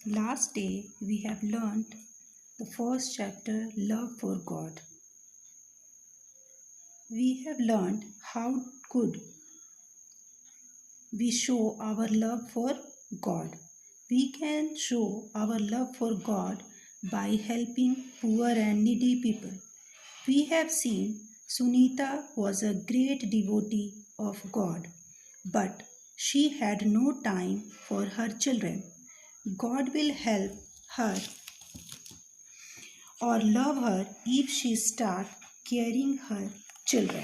Last day we have learned the first chapter, Love for God. We have learned how could we show our love for God. We can show our love for God by helping poor and needy people. We have seen Sunita was a great devotee of God, but she had no time for her children. God will help her or love her if she start caring her children.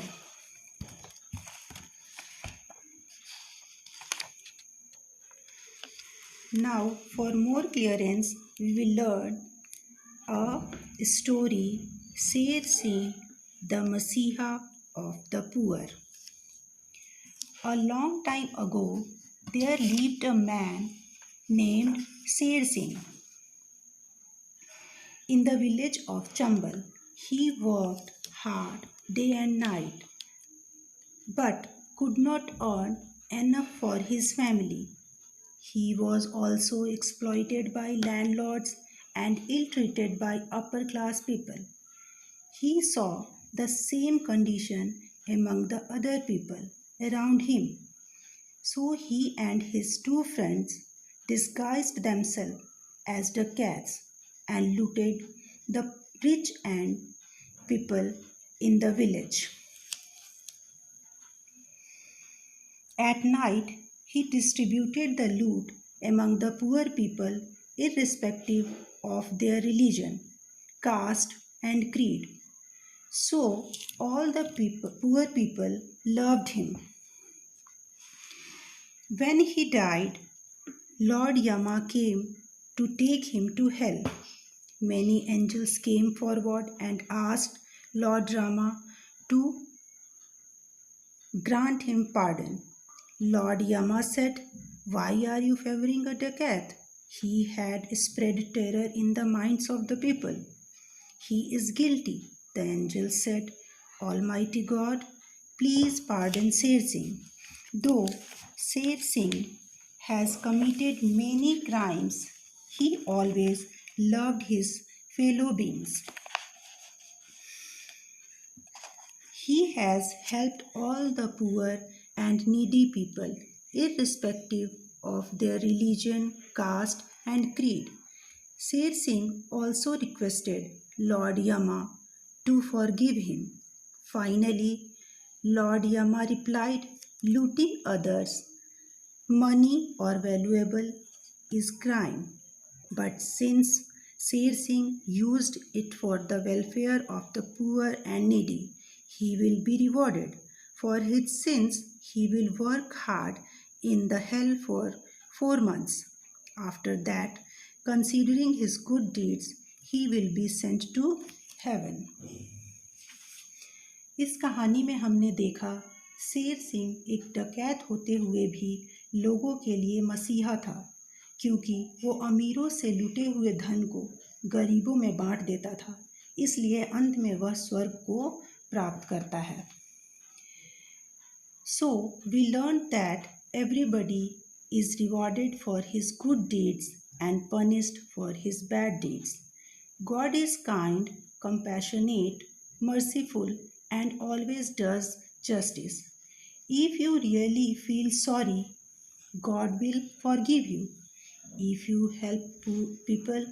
Now, for more clearance, we will learn a story, Sher Singh, the Masiha of the poor. A long time ago, there lived a man named Sher Singh. In the village of Chambal, he worked hard day and night, but could not earn enough for his family. He was also exploited by landlords and ill-treated by upper-class people. He saw the same condition among the other people around him. So he and his two friends disguised themselves as the cats and looted the rich and people in the village. At night, he distributed the loot among the poor people irrespective of their religion, caste, and creed. So all the poor people loved him. When he died, Lord Yama came to take him to hell. Many angels came forward and asked Lord Rama to grant him pardon. Lord Yama said, "Why are you favoring a dacoit? He had spread terror in the minds of the people. He is guilty." The angel said, "Almighty God, please pardon Sher Singh. Though Sher Singh has committed many crimes, he always loved his fellow beings. He has helped all the poor and needy people, irrespective of their religion, caste, and creed." Sher Singh also requested Lord Yama to forgive him. Finally, Lord Yama replied, "Looting others' money or valuable is crime. But since Sher Singh used it for the welfare of the poor and needy, he will be rewarded. For his sins, he will work hard in the hell for 4 months. After that, considering his good deeds, he will be sent to heaven." इस कहानी में हमने देखा शेर सिंह एक डकैत होते हुए भी लोगों के लिए मसीहा था, क्योंकि वो अमीरों से लूटे हुए धन को गरीबों में बांट देता था, इसलिए अंत में वह स्वर्ग को प्राप्त करता है. So we learned that everybody is rewarded for his good deeds and punished for his bad deeds. God is kind, compassionate, merciful, and always does justice. If you really feel sorry, God will forgive you. If you help people,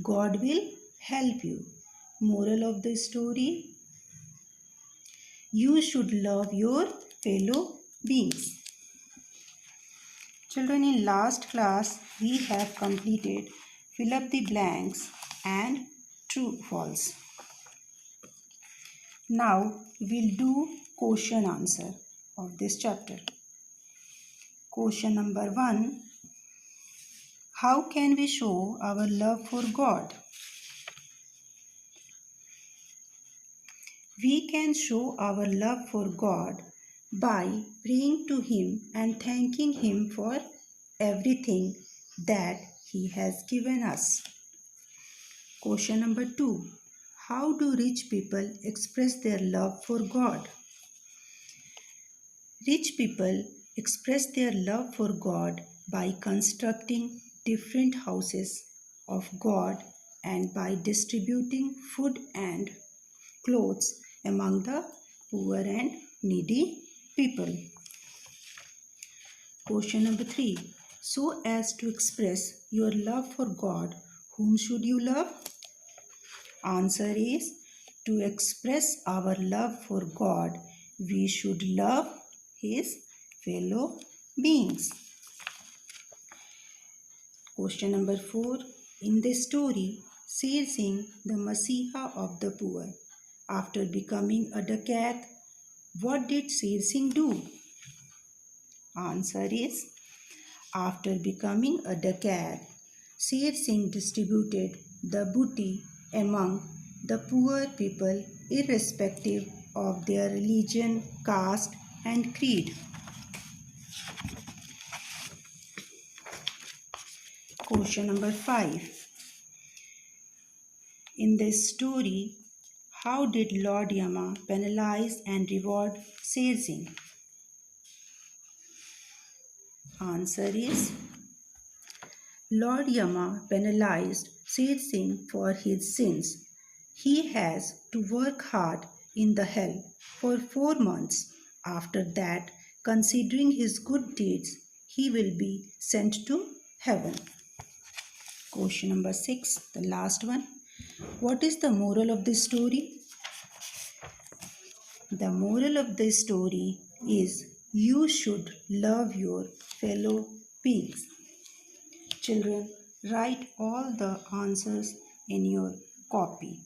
God will help you. Moral of the story: you should love your fellow beings. Children, in last class we have completed fill up the blanks and true false. Now we'll do question answer of this chapter. Question number 1. How can we show our love for God? We can show our love for God by praying to Him and thanking Him for everything that He has given us. Question number 2. How do rich people express their love for God? Rich people express their love for God by constructing different houses of God and by distributing food and clothes among the poor and needy people. Question number 3. So as to express your love for God, whom should you love? Answer is, to express our love for God, we should love His fellow beings. Question number 4. In this story, Sher Singh, the Masiha of the poor, after becoming a dacoit, what did Sher Singh do? Answer is, after becoming a dacoit, Sher Singh distributed the booty among the poor people irrespective of their religion, caste and creed. Question number 5. In this story, how did Lord Yama penalize and reward Sher Singh? Answer is, Lord Yama penalized Sher Singh for his sins. He has to work hard in the hell for 4 months. After that, considering his good deeds, he will be sent to heaven. Question number 6, the last one. What is the moral of this story? The moral of this story is you should love your fellow beings. Children, write all the answers in your copy.